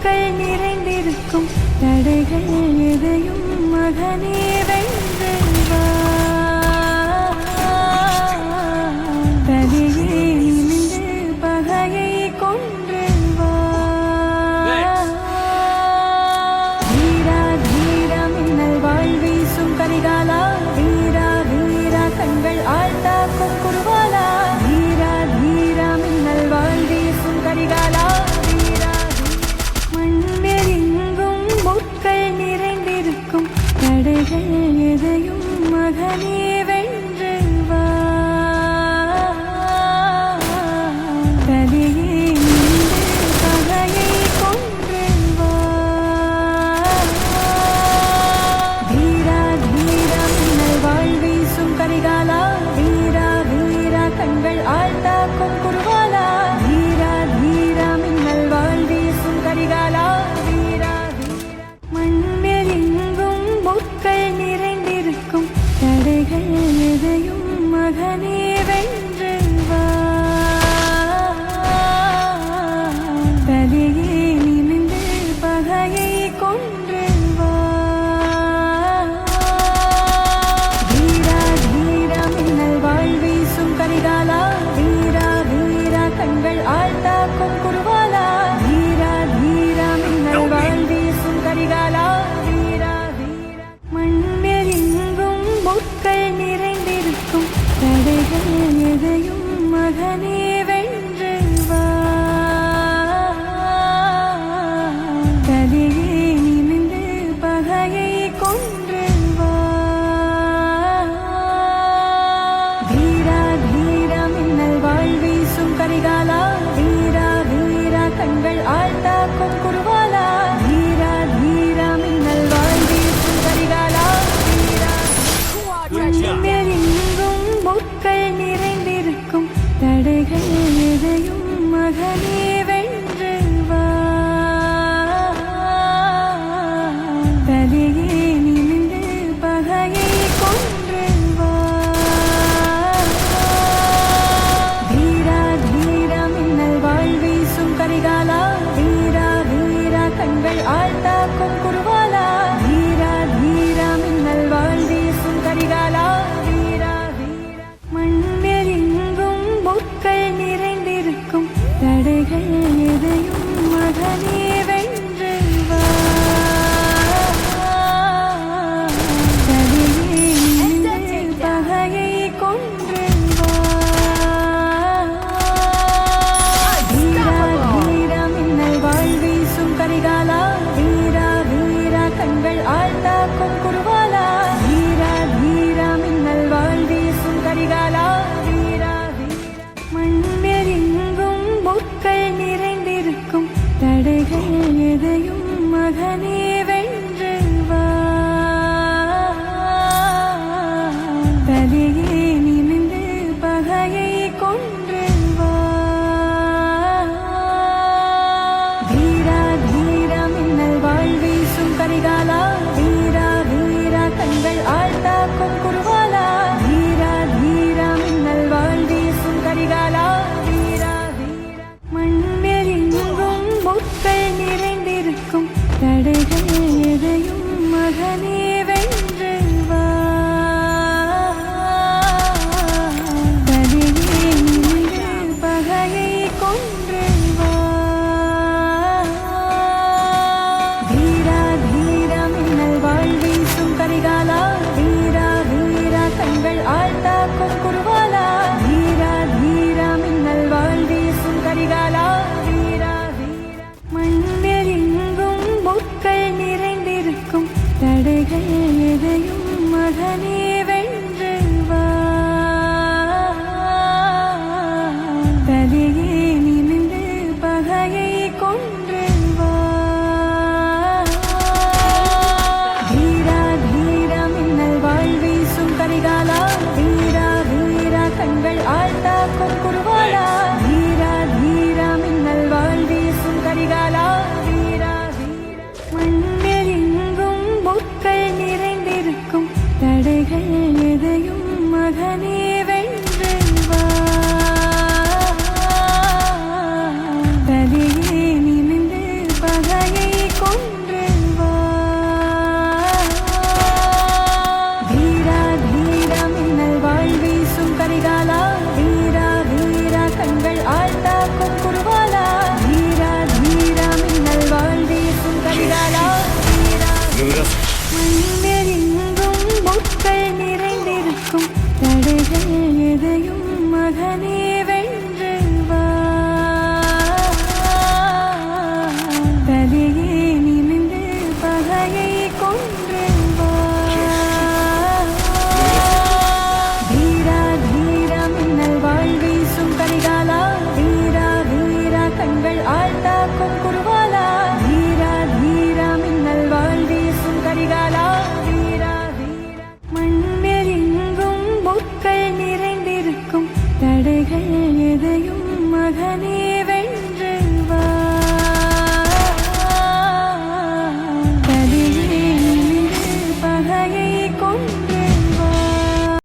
முட்கள் நிறைந்திருக்கும் தடைகள் எதையும் மகனே வென்று வா. தலையே நிமிர்ந்து பகையை கொன்று வா. வீரா வீரா மின்னல் வாழ் வீசும் கரிகாலா, வீரா வீரா கண்கள் ஆழ்த்தாக்கும் குருவாலா, வீரா வீரா மின்னல் வாழ் வீசும் கரிகாலா, வீரா மண்ணிலெங்கும் முட்கள் நிறைந்திருக்கும் தடைகள் எதையும் மகனே வென்று வா. தலையே நிமிர்ந்து பகையை கொன்று வா. வீரா வீரா மின்னல் வாழ் வீசும் கரிகாலா, வீரா வீரா கண்கள் ஆழ்த்தாக்கும் குருவாலா, வீரா வீரா மின்னல் வாழ் வீசும் கரிகாலா, வீரா வீரா மண்ணிலெங்கும் முட்கள் நிறைந்திருக்கும் தடைகள் எதையும் மகனே வென்று வா. தலையே நிமிர்ந்து பகையை கொன்று வா. வீரா வீரா மின்னல் வாழ் வீசும் கரிகாலா, வீரா வீரா கண்கள் ஆழ்த்தாக்கும் குருவாலா, வீரா வீரா மின்னல் வாழ் வீசும் கரிகாலா, வீரா வீரா மண்ணிலெங்கும் முட்கள் நிறைந்திருக்கும் தடைகள் எதையும் மகனே வென்று வா. தலையே நிமிர்ந்து பகையை கொன்று வா. வீரா வீரா மின்னல் வாழ் வீசும் கரிகாலா, வீரா வீரா கண்கள் ஆழ்த்தாக்கும் குருவாலா, வீரா வீரா மின்னல் வாழ் வீசும் கரிகாலா, வீரா மண்ணிலெங்கும் முட்கள் நிறைந்திருக்கும் தடைகள் எதையும் மகனே வென்று வா. தலையே நிமிர்ந்து பகையை கொன்று வா. வீரா வீரா மின்னல் வாழ் வீசும் கரிகாலா, வீரா வீரா கண்கள் ஆழ்த்தாக்கும் குருவாலா, வீரா வீரா மின்னல் வாழ் வீசும் கரிகாலா, வீரா வீரா மண்ணிலெங்கும் முட்கள் நிறைந்திருக்கும் தடைகள் எதையும் மகனே வென்று வா. தலையே நிமிர்ந்து பகையை கொன்று வா. வீரா வீரா மின்னல் வாழ் வீசும் கரிகாலா, வீரா வீரா கண்கள் ஆழ்த்தாக்கும் குருவாலா, வீரா வீரா மின்னல் வாழ் வீசும் கரிகாலா, வீரா வீரா மண்ணிலெங்கும் முட்கள் நிறைந்திருக்கும் தடைகள் எதையும் மகனே வென்று வா. தலையே நிமிர்ந்து பகையை கொன்று வா. வீரா வீரா மின்னல் வாழ் வீசும் கரிகாலா, வீரா வீரா கண்கள் ஆழ்த்தாக்கும் குருவாலா, வீரா வீரா மின்னல் வாழ் வீசும் கரிகாலா, வீரா வீரா மண்ணிலெங்கும் முட்கள் நிறைந்திருக்கும் தடைகள் மகனே